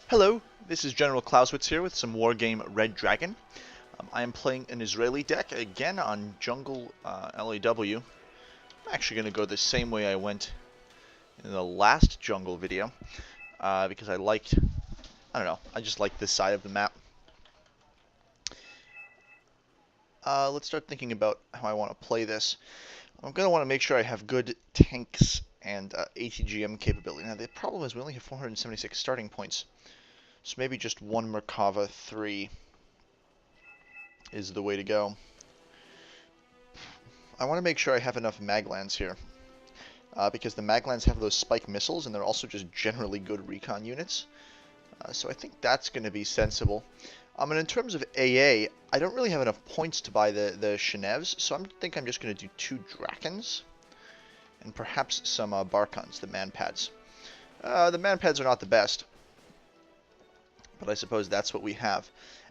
Hello, this is General Clausewitz here with some Wargame Red Dragon. I am playing an Israeli deck again on Jungle LAW. I'm actually going to go the same way I went in the last Jungle video because I just like this side of the map. Let's start thinking about how I want to play this. I'm going to want to make sure I have good tanks and ATGM capability. Now the problem is we only have 476 starting points. So maybe just one Merkava 3 is the way to go. I want to make sure I have enough maglands here. Because the maglands have those spike missiles, and they're also just generally good recon units. So I think that's going to be sensible. And in terms of AA, I don't really have enough points to buy the Shenevs, so I think I'm just going to do 2 Drakens. And perhaps some Barkans, the Manpads. The Manpads are not the best, but I suppose that's what we have.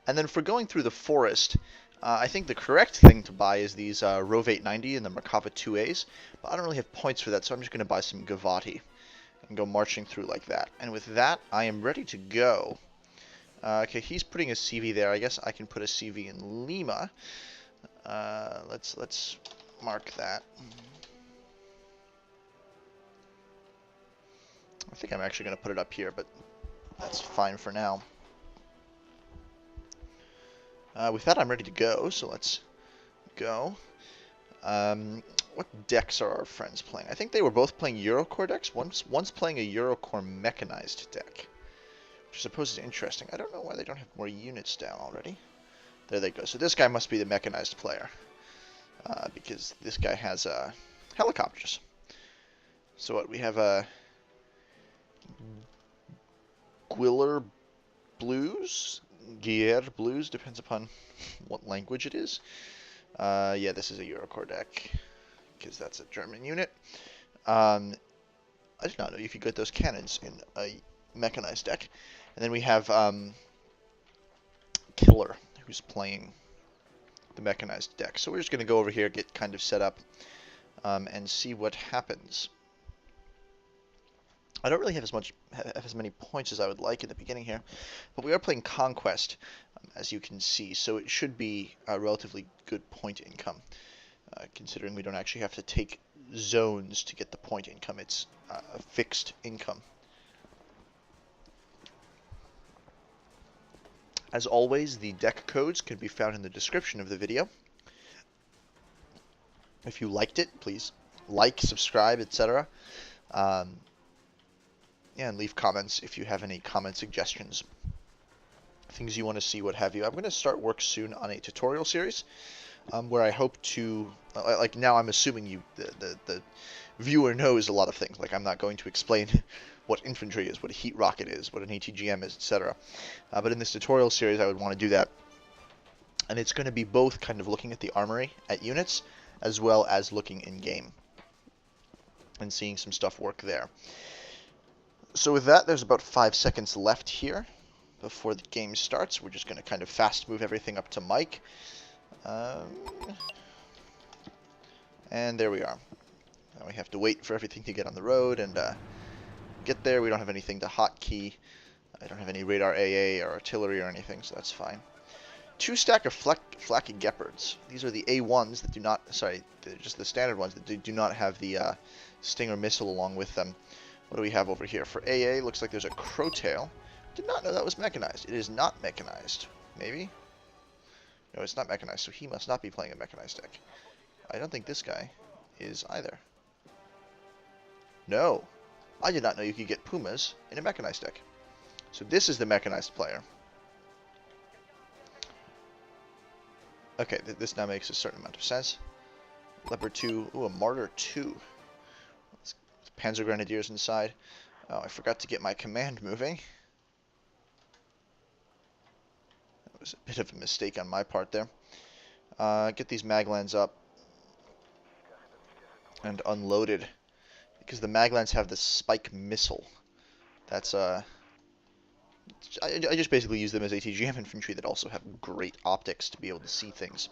And then for going through the forest, I think the correct thing to buy is these Rove 890 and the Merkava 2As, but I don't really have points for that, so I'm just going to buy some Gavati and go marching through like that. And with that, I am ready to go. Okay, he's putting a CV there. I guess I can put a CV in Lima. Let's mark that. I think I'm actually going to put it up here, but that's fine for now. With that, I'm ready to go, so let's go. What decks are our friends playing? I think they were both playing Eurocore decks. One's playing a Eurocore mechanized deck, which I suppose is interesting. I don't know why they don't have more units down already. There they go. So this guy must be the mechanized player, because this guy has helicopters. So what, we have a Gwiller Blues? Gier Blues, depends upon what language it is. Yeah, this is a Eurocore deck, because that's a German unit. I did not know you could get those cannons in a mechanized deck. And then we have Killer, who's playing the mechanized deck. So we're just going to go over here, get kind of set up, and see what happens. I don't really have as many points as I would like in the beginning here, but we are playing Conquest, as you can see, so it should be a relatively good point income, considering we don't actually have to take zones to get the point income. It's a fixed income. As always, the deck codes can be found in the description of the video. If you liked it, please like, subscribe, etc. Yeah, and leave comments if you have any comment suggestions, things you want to see, what have you. I'm going to start work soon on a tutorial series where I hope to, like now I'm assuming the viewer knows a lot of things. Like I'm not going to explain what infantry is, what a heat rocket is, what an ATGM is, etc. But in this tutorial series I would want to do that. And it's going to be both kind of looking at the armory, at units, as well as looking in-game and seeing some stuff work there. So with that, there's about 5 seconds left here before the game starts. We're just going to kind of fast move everything up to Mike. And there we are. Now we have to wait for everything to get on the road and get there. We don't have anything to hotkey. I don't have any radar AA or artillery or anything, so that's fine. 2 stack of Flaky Geppards. These are the A1s that do not, sorry, just the standard ones that do not have the Stinger missile along with them. What do we have over here? For AA, looks like there's a Crowtail. Did not know that was mechanized. It is not mechanized. Maybe? No, it's not mechanized, so he must not be playing a mechanized deck. I don't think this guy is either. No! I did not know you could get Pumas in a mechanized deck. So this is the mechanized player. Okay, this now makes a certain amount of sense. Leopard 2. Ooh, a Martyr 2. Panzer Grenadiers inside. Oh, I forgot to get my command moving. That was a bit of a mistake on my part there. Get these maglands up and unloaded, because the maglands have the spike missile. That's I just basically use them as ATGM infantry that also have great optics to be able to see things.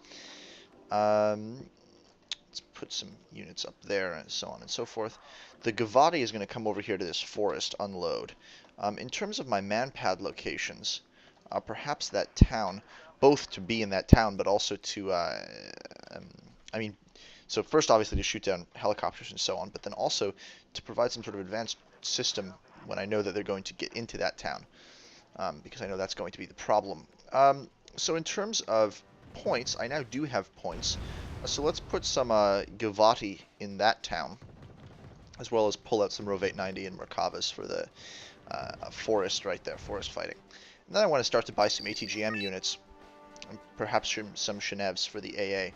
Let's put some units up there and so on and so forth. The Gavati is going to come over here to this forest, unload. In terms of my manpad locations, perhaps that town, both to be in that town, but also to, um, I mean, so first obviously to shoot down helicopters and so on, but then also to provide some sort of advanced system when I know that they're going to get into that town, because I know that's going to be the problem. So in terms of points, I now do have points. So let's put some Givati in that town, as well as pull out some Rove 890 and Merkavas for the forest right there, forest fighting. And then I want to start to buy some ATGM units, and perhaps some Shenevs for the AA.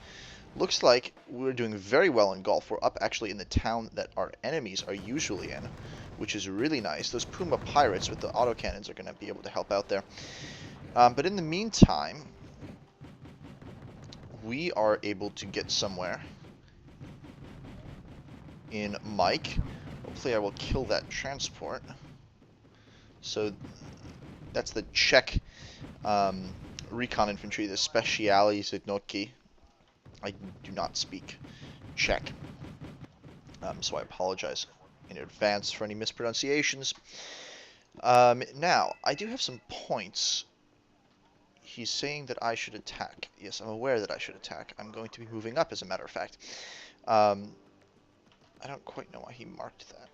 Looks like we're doing very well in Golf. We're up actually in the town that our enemies are usually in, which is really nice. Those Puma pirates with the autocannons are going to be able to help out there. But in the meantime, we are able to get somewhere in Mike. Hopefully I will kill that transport. So that's the Czech recon infantry, the Speciali Zednotki. I do not speak Czech, so I apologize in advance for any mispronunciations. Now, I do have some points. He's saying that I should attack. Yes, I'm aware that I should attack. I'm going to be moving up, as a matter of fact. I don't quite know why he marked that.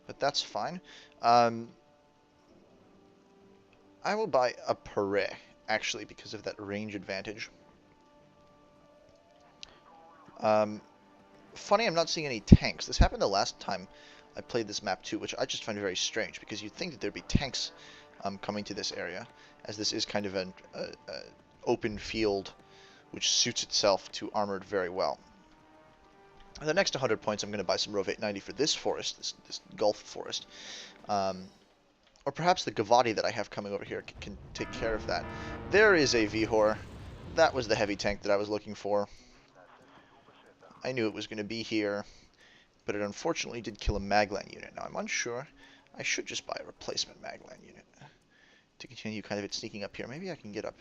But that's fine. I will buy a Perret, actually, because of that range advantage. Funny, I'm not seeing any tanks. This happened the last time I played this map too, which I just find very strange, because you'd think that there'd be tanks coming to this area, as this is kind of an open field, which suits itself to armored very well. The next 100 points, I'm going to buy some Rove 890 for this forest, this Gulf forest. Or perhaps the Givati that I have coming over here can take care of that. There is a Vihor. That was the heavy tank that I was looking for. I knew it was going to be here, but it unfortunately did kill a Maglan unit. Now, I'm unsure. I should just buy a replacement Maglan unit to continue kind of it sneaking up here. Maybe I can get up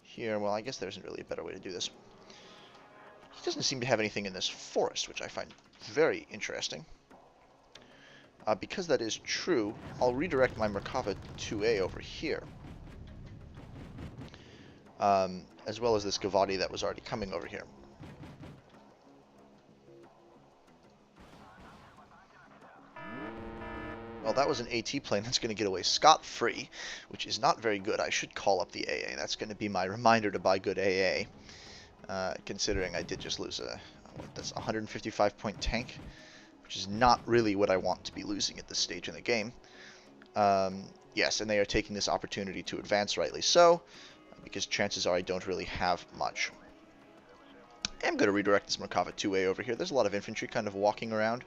here. Well, I guess there isn't really a better way to do this. He doesn't seem to have anything in this forest, which I find very interesting. Because that is true, I'll redirect my Merkava 2A over here. As well as this Givati that was already coming over here. Well, that was an AT plane that's going to get away scot-free, which is not very good. I should call up the AA. That's going to be my reminder to buy good AA. Considering I did just lose that's a 155-point tank, which is not really what I want to be losing at this stage in the game. Yes, and they are taking this opportunity to advance, rightly so, because chances are I don't really have much. I'm going to redirect this Merkava 2A over here. There's a lot of infantry kind of walking around.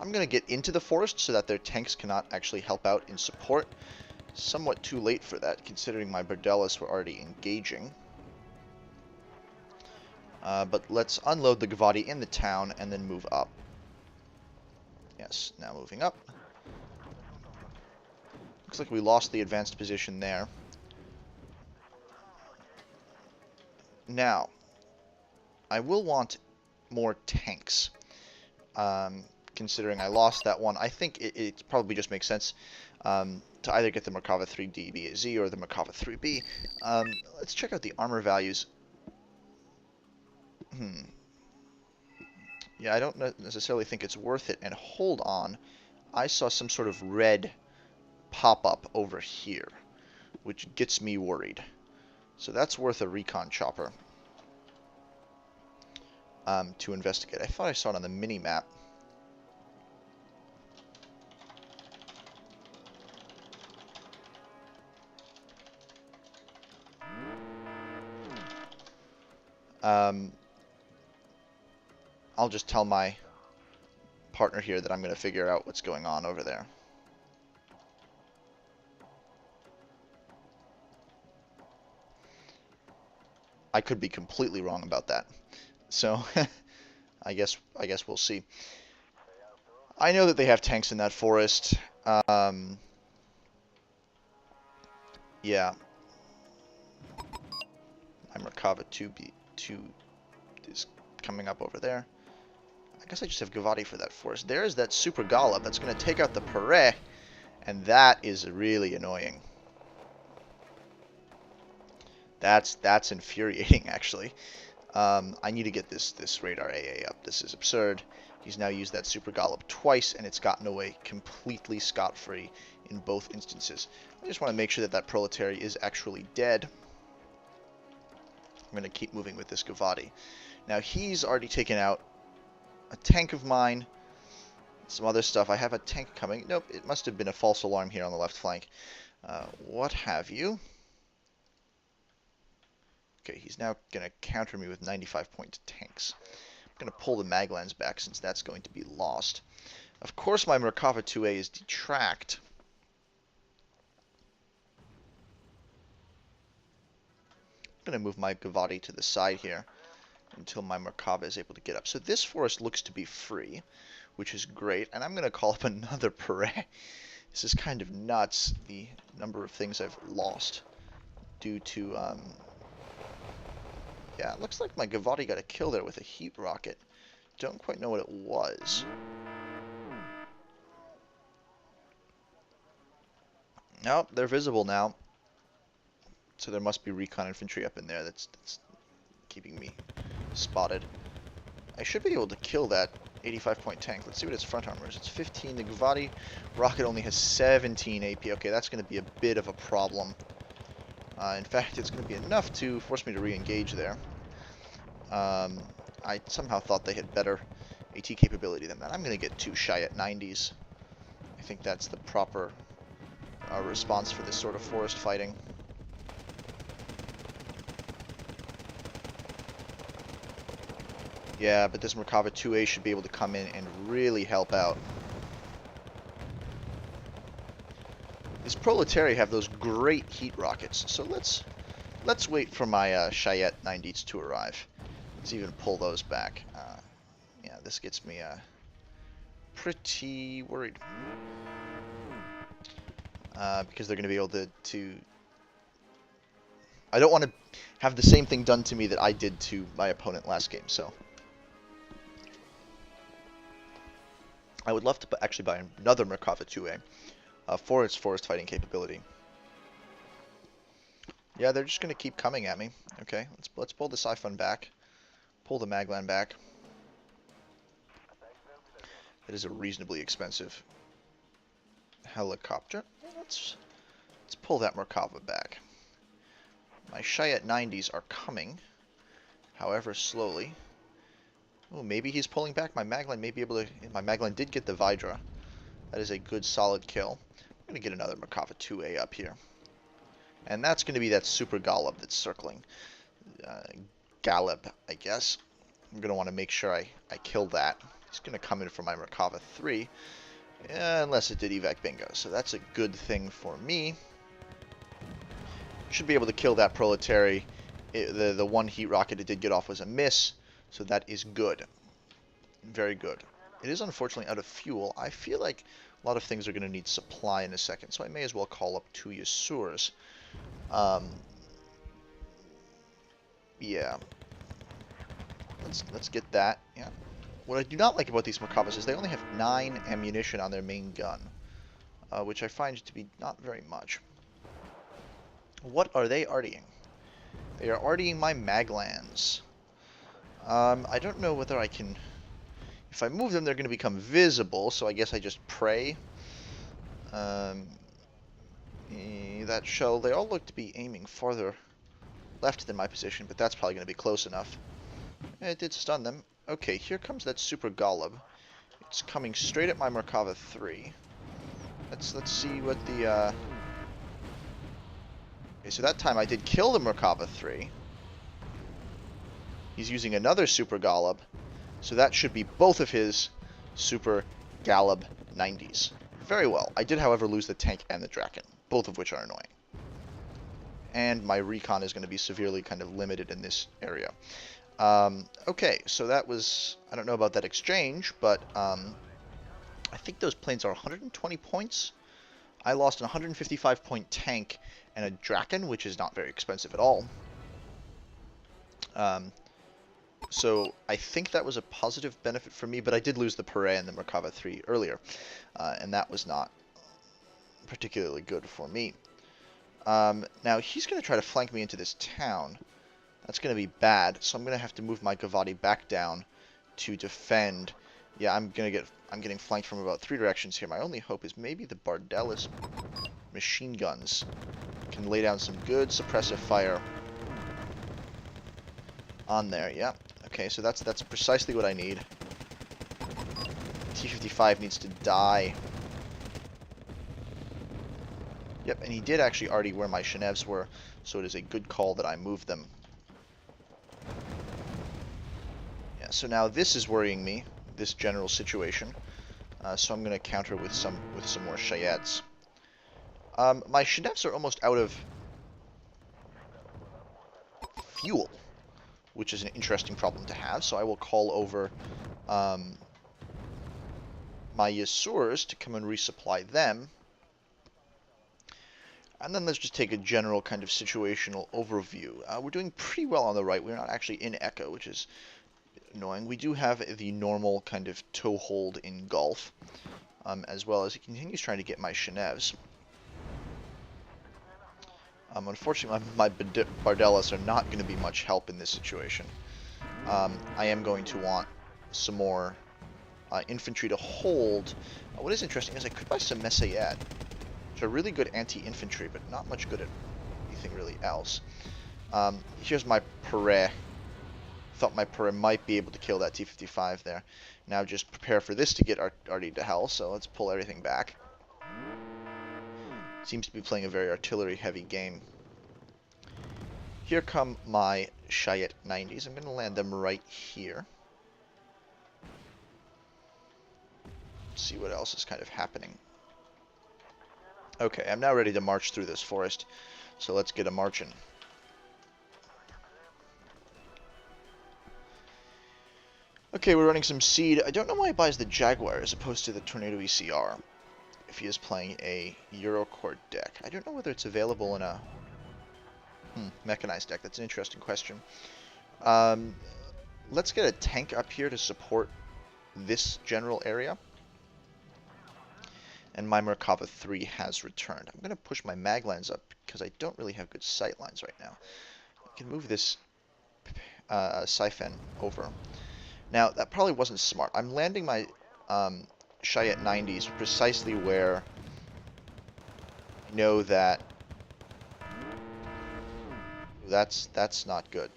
I'm going to get into the forest so that their tanks cannot actually help out in support. Somewhat too late for that, considering my Bordellas were already engaging. But let's unload the Givati in the town and then move up. Yes, now moving up. Looks like we lost the advanced position there. Now, I will want more tanks. Considering I lost that one, I think it probably just makes sense to either get the Merkava 3DBZ or the Merkava 3B. Let's check out the armor values. Yeah, I don't necessarily think it's worth it. And hold on, I saw some sort of red pop-up over here, which gets me worried. So that's worth a recon chopper to investigate. I thought I saw it on the mini-map. I'll just tell my partner here that I'm going to figure out what's going on over there. I could be completely wrong about that. So, I guess we'll see. I know that they have tanks in that forest. Yeah. My Merkava 2 is coming up over there. I guess I just have Gavati for that force. There's that Super Golub that's going to take out the Pare, and that is really annoying. That's infuriating, actually. I need to get this radar AA up. This is absurd. He's now used that Super Golub twice, and it's gotten away completely scot-free in both instances. I just want to make sure that that Proletary is actually dead. I'm going to keep moving with this Gavati. Now, he's already taken out a tank of mine, some other stuff. I have a tank coming. Nope, it must have been a false alarm here on the left flank. What have you? Okay, he's now going to counter me with 95-point tanks. I'm going to pull the Maglans back since that's going to be lost. Of course, my Merkava 2A is detract. I'm going to move my Gavati to the side here until my Merkava is able to get up. So this forest looks to be free, which is great. And I'm going to call up another Pare. This is kind of nuts, the number of things I've lost due to... Yeah, it looks like my Gavati got a kill there with a heat rocket. Don't quite know what it was. Nope, they're visible now. So there must be recon infantry up in there that's keeping me spotted. I should be able to kill that 85-point tank. Let's see what its front armor is. It's 15. The Gavati rocket only has 17 AP. Okay, that's going to be a bit of a problem. In fact, it's going to be enough to force me to re-engage there. I somehow thought they had better AT capability than that. I'm going to get 2 Cheyette 90s. I think that's the proper response for this sort of forest fighting. Yeah, but this Merkava 2A should be able to come in and really help out. This Proletary have those great heat rockets, so let's wait for my Cheyette 90s to arrive. Let's even pull those back. Yeah, this gets me pretty worried. Because they're going to be able to... I don't want to have the same thing done to me that I did to my opponent last game, so... I would love to actually buy another Merkava 2A for its forest fighting capability. Yeah, they're just going to keep coming at me. Okay, let's pull the Siphon back. Pull the Maglan back. That is a reasonably expensive helicopter. Let's pull that Merkava back. My Cheyette 90s are coming, however slowly. Oh, maybe he's pulling back. My Maglan may be able to... My Maglan did get the Vidra. That is a good, solid kill. I'm going to get another Merkava 2A up here. And that's going to be that Super Golub that's circling. Galeb, I guess. I'm going to want to make sure I kill that. He's going to come in for my Merkava 3. Unless it did evac bingo. So that's a good thing for me. Should be able to kill that Proletary. The one heat rocket it did get off was a miss. So that is good. Very good. It is unfortunately out of fuel. I feel like a lot of things are going to need supply in a second, so I may as well call up 2 Yasurs. Yeah. Let's get that. Yeah. What I do not like about these Merkavas is they only have 9 ammunition on their main gun, which I find to be not very much. What are they artying? They are artying my Maglans. I don't know whether I can... If I move them, they're going to become visible, so I guess I just pray. That shell, they all look to be aiming farther left than my position, but that's probably going to be close enough. It did stun them. Okay, here comes that Super Golub. It's coming straight at my Merkava 3. Let's see what the... Okay, so that time I did kill the Merkava 3. He's using another Super Golub, so that should be both of his Super Golub 90s. Very well. I did, however, lose the tank and the Draken, both of which are annoying. And my recon is going to be severely kind of limited in this area. Okay, so that was... I don't know about that exchange, but I think those planes are 120 points. I lost an 155-point tank and a Draken, which is not very expensive at all. So I think that was a positive benefit for me, but I did lose the Pare and the Merkava 3 earlier, and that was not particularly good for me. Now he's going to try to flank me into this town. That's going to be bad, so I'm going to have to move my Gavati back down to defend. Yeah, I'm getting flanked from about 3 directions here. My only hope is maybe the Bardellis machine guns can lay down some good suppressive fire on there. Yeah. Okay, so that's precisely what I need. T-55 needs to die. Yep, and he did actually already where my Chenevs were, so it is a good call that I moved them. Yeah, so now this is worrying me, this general situation. So I'm going to counter with some more Chayettes. My Chenevs are almost out of fuel, which is an interesting problem to have, so I will call over my Yasurs to come and resupply them. And then let's just take a general kind of situational overview. We're doing pretty well on the right. We're not actually in Echo, which is annoying. We do have the normal kind of toehold in Gulf, as well as he continues trying to get my Chenevs. Unfortunately, my Bardellas are not going to be much help in this situation. I am going to want some more infantry to hold. What is interesting is I could buy some Messayet, which are really good anti-infantry, but not much good at anything really else. Here's my Pare. Thought my Pare might be able to kill that T-55 there. Now just prepare for this to get arty to hell, so let's pull everything back. Seems to be playing a very artillery-heavy game. Here come my Chayet 90s. I'm going to land them right here. Let's see what else is kind of happening. Okay, I'm now ready to march through this forest, so let's get a marching. Okay, we're running some seed. I don't know why he buys the Jaguar as opposed to the Tornado ECR if he is playing a Eurocore deck. I don't know whether it's available in a mechanized deck. That's an interesting question. Let's get a tank up here to support this general area. And my Merkava 3 has returned. I'm going to push my Maglans up because I don't really have good sight lines right now. I can move this Siphon over. Now, that probably wasn't smart. I'm landing my Chayet 90s precisely where I know that that's not good.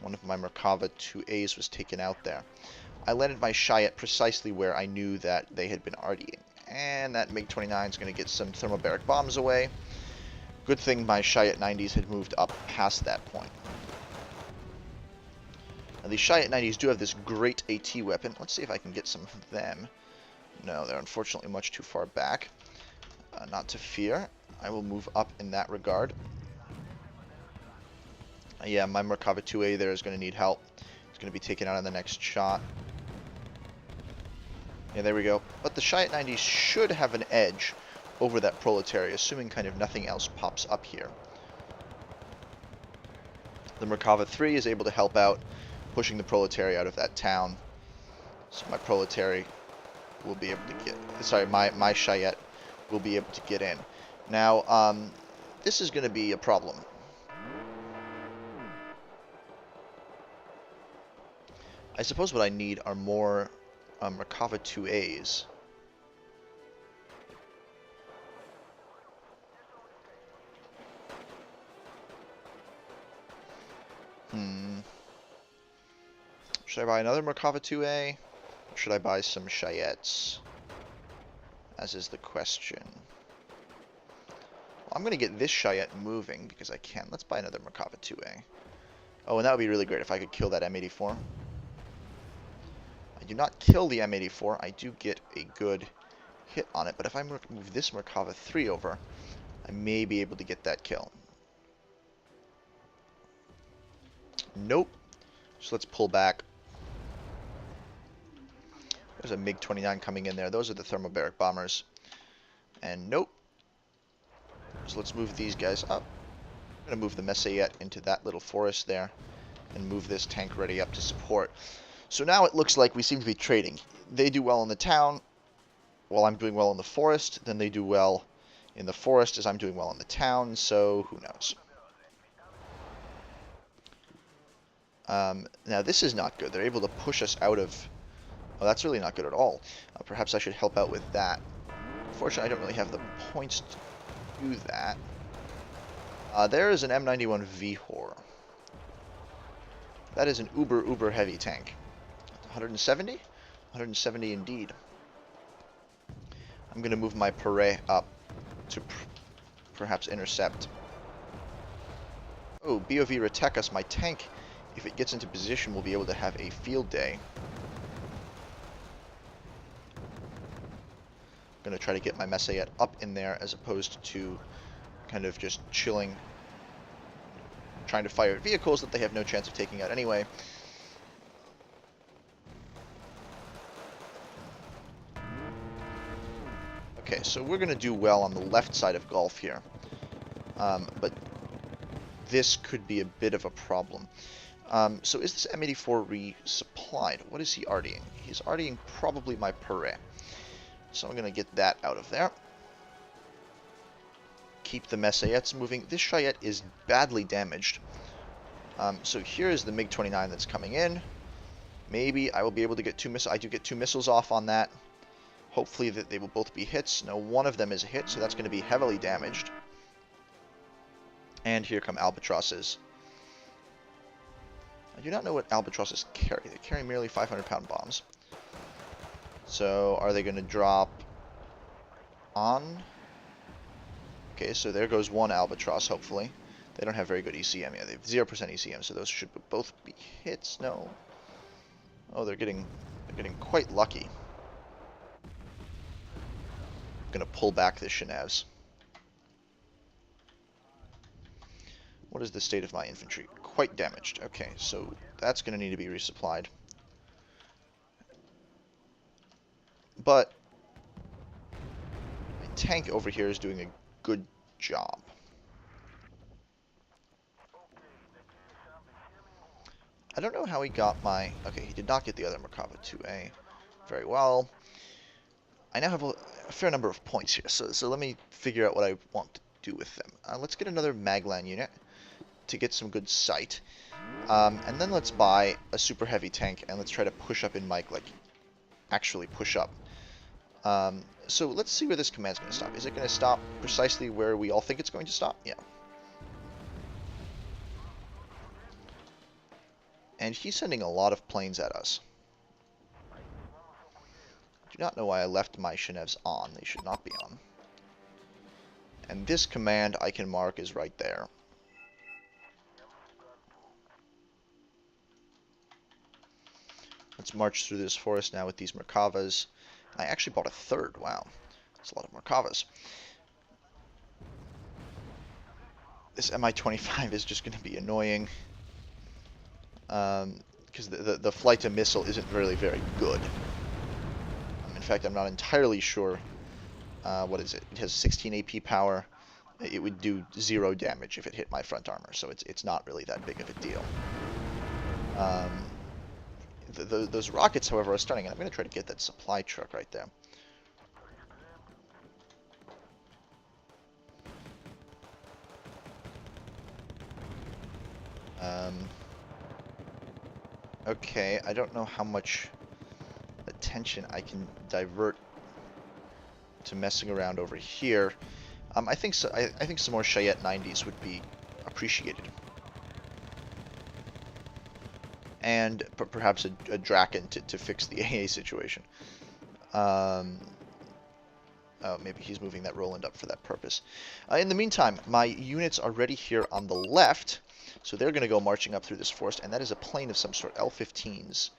One of my Merkava 2As was taken out there. I landed my Chayet precisely where I knew that they had been RDing. And that MiG-29 is going to get some thermobaric bombs away. Good thing my Chayet 90s had moved up past that point. Now, these Chayet 90s do have this great AT weapon. Let's see if I can get some of them. No, they're unfortunately much too far back. Not to fear. I will move up in that regard. Yeah, my Merkava 2A there is going to need help. It's going to be taken out on the next shot. Yeah, there we go. But the Chayet 90s should have an edge over that Proletariat, assuming kind of nothing else pops up here. The Merkava 3 is able to help out, pushing the Proletariat out of that town. So my Proletariat will be able to get... Sorry, my Chayet will be able to get in. Now, this is going to be a problem. I suppose what I need are more Merkava 2As. Should I buy another Merkava 2A? Or should I buy some Chayets? As is the question. Well, I'm going to get this Chayet moving because I can. Let's buy another Merkava 2A. Oh, and that would be really great if I could kill that M84. I do not kill the M84. I do get a good hit on it. But if I move this Merkava 3 over, I may be able to get that kill. Nope. So let's pull back. There's a MiG-29 coming in there. Those are the thermobaric bombers. And nope. So let's move these guys up. I'm going to move the Messayet into that little forest there. and move this tank ready up to support. So now it looks like we seem to be trading. They do well in the town, while I'm doing well in the forest. Then they do well in the forest as I'm doing well in the town, so who knows. Now this is not good. They're able to push us out of... Oh, that's really not good at all. Perhaps I should help out with that. Unfortunately, I don't really have the points to do that. There is an M91 Vihor. That is an uber heavy tank. 170? 170 indeed. I'm going to move my Pare up to perhaps intercept. Oh, BOV Retekas, my tank, if it gets into position, will be able to have a field day. I'm going to try to get my Messiet up in there as opposed to kind of just chilling, trying to fire at vehicles that they have no chance of taking out anyway. Okay, so we're going to do well on the left side of Gulf here. But this could be a bit of a problem. So is this M84 resupplied? What is he RDing? He's RDing probably my Pare. So I'm going to get that out of there. Keep the Messiets moving. This Chayette is badly damaged. So here is the MiG-29 that's coming in. Maybe I will be able to get two missiles. I do get two missiles off on that. Hopefully that they will both be hits. No, one of them is a hit, so that's going to be heavily damaged. And here come Albatrosses. I do not know what Albatrosses carry. They carry merely 500-pound bombs. So are they going to drop on? Okay, so there goes one Albatross, hopefully. They don't have very good ECM yet. They have 0% ECM, so those should both be hits. No. Oh, they're getting quite lucky. I'm going to pull back this Chenevs. What is the state of my infantry? Quite damaged. Okay, so that's going to need to be resupplied. But my tank over here is doing a good job. I don't know how he got my... Okay, he did not get the other Merkava 2A. Very well. I now have a fair number of points here, so let me figure out what I want to do with them. Let's get another Maglan unit to get some good sight. And then let's buy a super heavy tank, and let's try to push up in Mike, like, actually push up. So let's see where this command's going to stop. Is it going to stop precisely where we all think it's going to stop? Yeah. And he's sending a lot of planes at us. I do not know why I left my Chenevs on. They should not be on. And this command I can mark is right there. Let's march through this forest now with these Merkavas. I actually bought a third. Wow. That's a lot of Merkavas. This Mi-25 is just going to be annoying. Because the flight to missile isn't really very good. In fact, I'm not entirely sure. What is it? It has 16 AP power. It would do 0 damage if it hit my front armor, so it's not really that big of a deal. Those rockets, however, are stunning, and I'm going to try to get that supply truck right there. Okay, I don't know how much attention I can divert to messing around over here. I think so. I think some more Chayette 90s would be appreciated. And perhaps a Draken to fix the AA situation. Oh, maybe he's moving that Roland up for that purpose. In the meantime, my units are ready here on the left, so they're going to go marching up through this forest, and that is a plane of some sort, L-15s.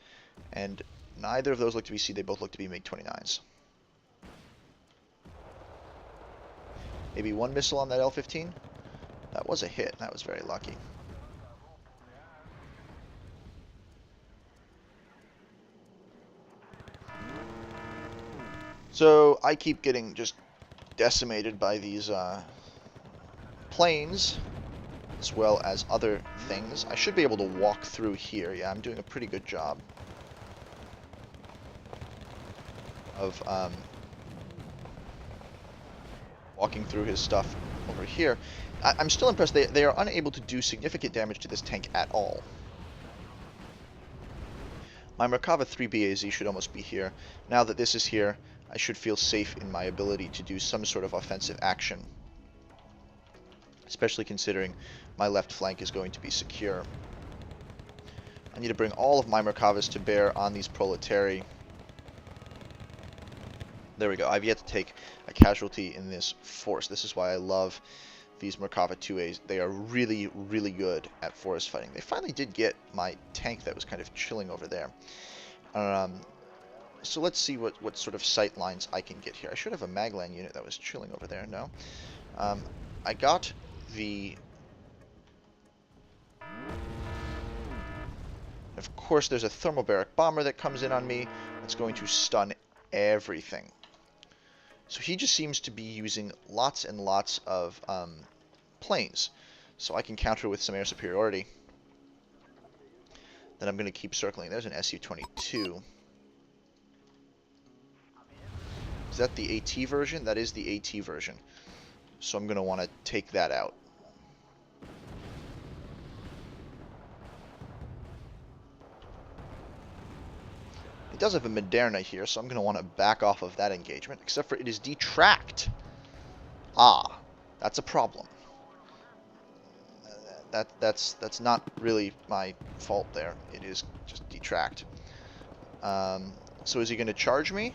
And neither of those look to be C, they both look to be MiG-29s. Maybe one missile on that L-15? That was a hit, that was very lucky. So I keep getting just decimated by these planes. as well as other things. I should be able to walk through here. Yeah, I'm doing a pretty good job of walking through his stuff over here. I'm still impressed. They are unable to do significant damage to this tank at all. My Merkava 3 BAZ should almost be here. Now that this is here, I should feel safe in my ability to do some sort of offensive action. Especially considering my left flank is going to be secure. I need to bring all of my Merkavas to bear on these proletari. There we go. I've yet to take a casualty in this force. This is why I love these Merkava 2As. They are really, really good at forest fighting. They finally did get my tank that was kind of chilling over there. So let's see what sort of sight lines I can get here. I should have a Maglan unit that was chilling over there. No. I got the... Of course, there's a thermobaric bomber that comes in on me. That's going to stun everything. So he just seems to be using lots and lots of planes. So I can counter with some air superiority. Then I'm going to keep circling. There's an Su-22. Is that the AT version? That is the AT version. So I'm going to want to take that out. It does have a Moderna here, so I'm going to want to back off of that engagement, except for it is detract. Ah, that's a problem. That's not really my fault there. It is just detract. So is he going to charge me?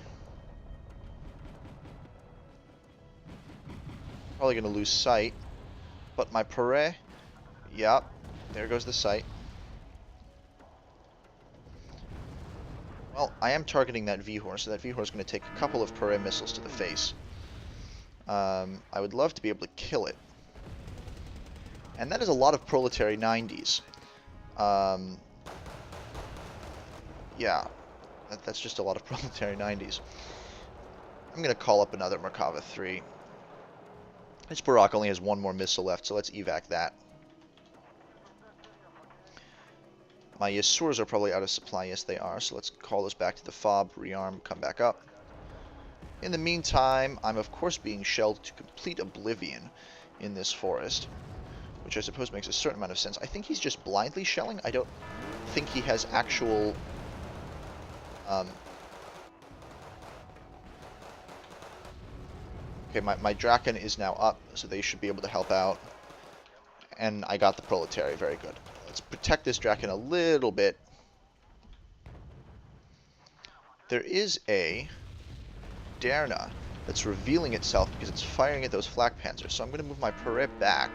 Probably going to lose sight. But my Pare, yep, there goes the sight. Well, I am targeting that V-Horse, so that V-Horse is going to take a couple of Pare missiles to the face. I would love to be able to kill it. And that is a lot of proletary 90s. Yeah, that's just a lot of proletary 90s. I'm going to call up another Merkava 3. This Barak only has one more missile left, so let's evac that. My Yasuras are probably out of supply. Yes, they are. So let's call this back to the FOB, rearm, come back up. In the meantime, I'm of course being shelled to complete oblivion in this forest, which I suppose makes a certain amount of sense. I think he's just blindly shelling. I don't think he has actual... Okay, my Draken is now up, so they should be able to help out. And I got the Proletary. Very good. Let's protect this Draken a little bit. There is a Derna that's revealing itself because it's firing at those flak panzers. So I'm going to move my Pare back,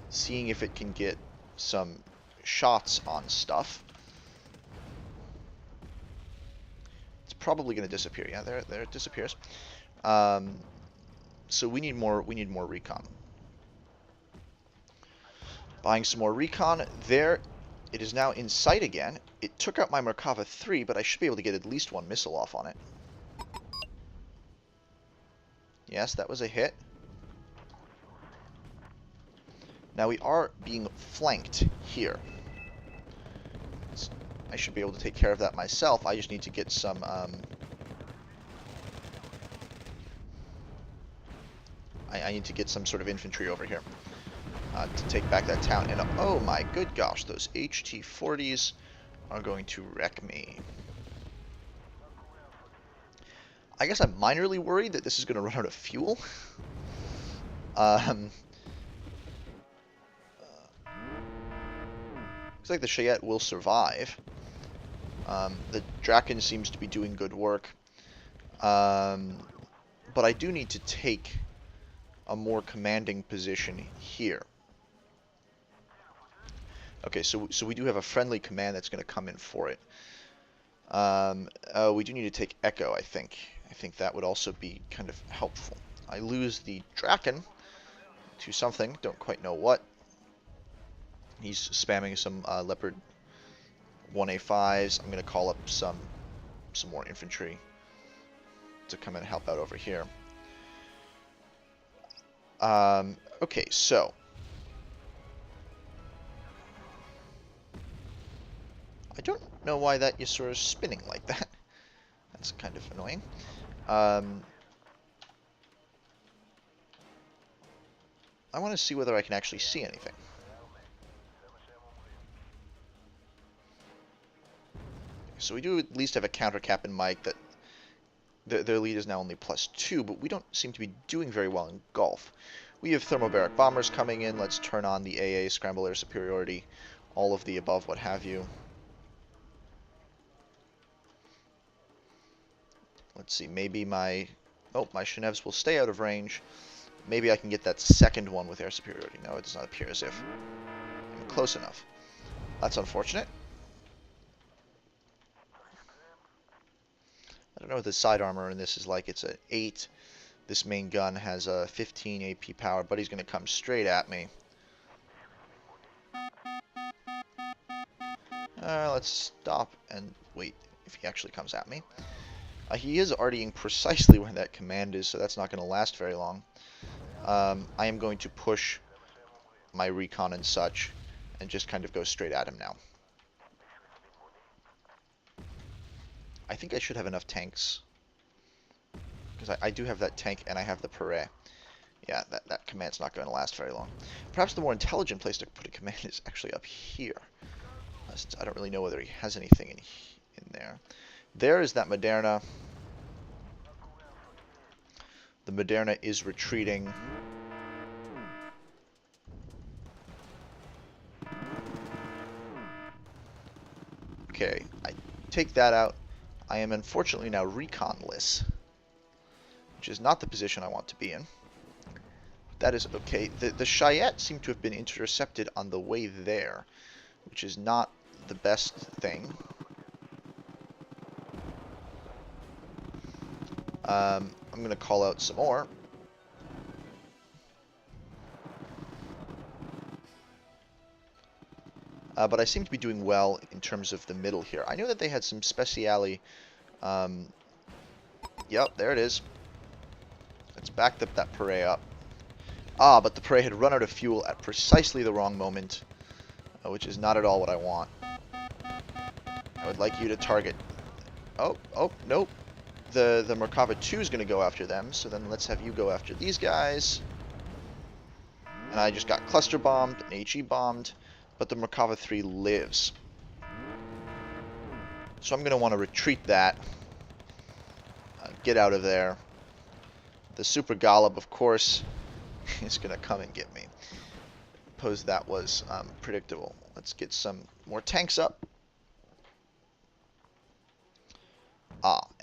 seeing if it can get some shots on stuff. It's probably going to disappear. Yeah, there it disappears. So we need more recon. Buying some more recon. There, it is now in sight again. It took out my Merkava 3, but I should be able to get at least one missile off on it. Yes, that was a hit. Now we are being flanked here. I should be able to take care of that myself. I just need to get some... I need to get some sort of infantry over here to take back that town. And oh my good gosh, those HT-40s are going to wreck me. I guess I'm minorly worried that this is going to run out of fuel. Looks like the Cheyette will survive. The Draken seems to be doing good work. But I do need to take a more commanding position here. Okay, so we do have a friendly command that's going to come in for it. We do need to take Echo, I think. I think that would also be kind of helpful. I lose the Draken to something, don't quite know what. He's spamming some Leopard 1A5s. I'm going to call up some more infantry to come and help out over here. Okay, so I don't know why that is sort of spinning like that. That's kind of annoying. I want to see whether I can actually see anything. So we do at least have a counter cap in Mike that their lead is now only +2, but we don't seem to be doing very well in golf. We have thermobaric bombers coming in. Let's turn on the AA, scramble air superiority, all of the above, what have you. Let's see, maybe my Chenevs will stay out of range. Maybe I can get that second one with air superiority. No, it does not appear as if I'm close enough. That's unfortunate. I don't know what the side armor in this is like. It's an 8. This main gun has a 15 AP power, but he's going to come straight at me. Let's stop and wait if he actually comes at me. He is RDing precisely where that command is, so that's not going to last very long. I am going to push my recon and such and just kind of go straight at him now. I think I should have enough tanks, because I do have that tank and I have the Perret. Yeah, that command's not going to last very long. Perhaps the more intelligent place to put a command is actually up here. I don't really know whether he has anything in there. There is that Moderna. The Moderna is retreating. Okay, I take that out. I am unfortunately now reconless, which is not the position I want to be in. That is okay. The Cheyette seem to have been intercepted on the way there, which is not the best thing. I'm going to call out some more. But I seem to be doing well in terms of the middle here. I know that they had some speciale. Yep, there it is. Let's back that Perret up. Ah, but the Perret had run out of fuel at precisely the wrong moment, which is not at all what I want. I would like you to target... Oh, nope. The Merkava 2 is going to go after them, so then let's have you go after these guys. And I just got cluster bombed and HE bombed, but the Merkava 3 lives. So I'm going to want to retreat that. Get out of there. The Super Golub, of course, is going to come and get me. Suppose that was predictable. Let's get some more tanks up.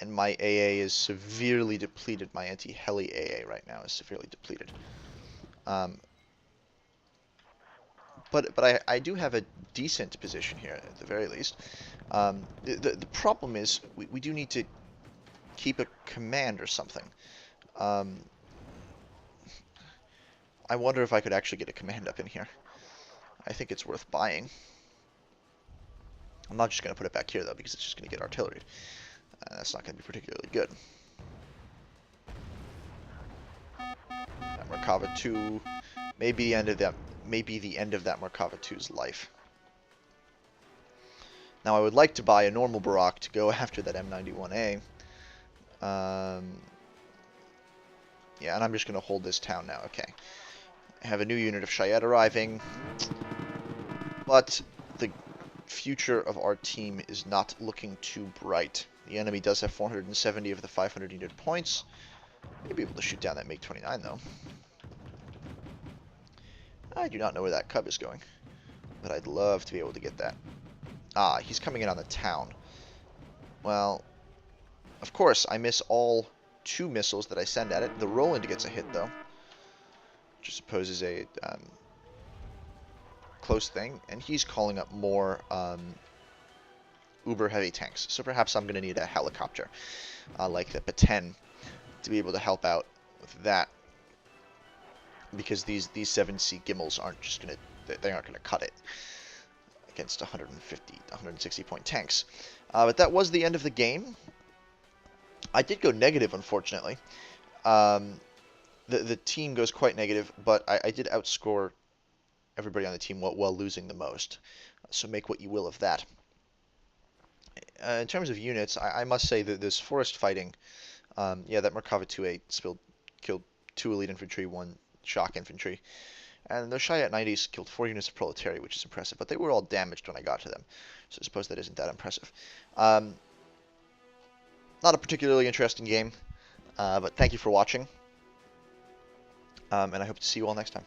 And my AA is severely depleted. My anti-heli AA right now is severely depleted. But I do have a decent position here, at the very least. The problem is, we do need to keep a command or something. I wonder if I could actually get a command up in here. I think it's worth buying. I'm not just going to put it back here, though, because it's just going to get artillery. That's not going to be particularly good. That Merkava 2 may be the end of that. Maybe the end of that Merkava 2's life. Now I would like to buy a normal Barak to go after that M91A. Yeah, and I'm just going to hold this town now. Okay. I have a new unit of Cheyette arriving. But the future of our team is not looking too bright. The enemy does have 470 of the 500 unit points. May be able to shoot down that MiG-29, though. I do not know where that Cub is going, but I'd love to be able to get that. Ah, he's coming in on the town. Well, of course, I miss all 2 missiles that I send at it. The Roland gets a hit, though, which I suppose is a close thing, and he's calling up more uber heavy tanks. So perhaps I'm going to need a helicopter, like the P-10, to be able to help out with that. Because these 7C Gimmels aren't just going to, they aren't going to cut it against 150, 160 point tanks. But that was the end of the game. I did go negative, unfortunately. The team goes quite negative, but I did outscore everybody on the team while losing the most. So make what you will of that. in terms of units, I must say that this forest fighting, yeah, that Merkava 2-8 killed 2 elite infantry, 1 shock infantry, and those Shayat 90s killed 4 units of proletariat, which is impressive, but they were all damaged when I got to them, so I suppose that isn't that impressive. Um, Not a particularly interesting game, but thank you for watching, and I hope to see you all next time.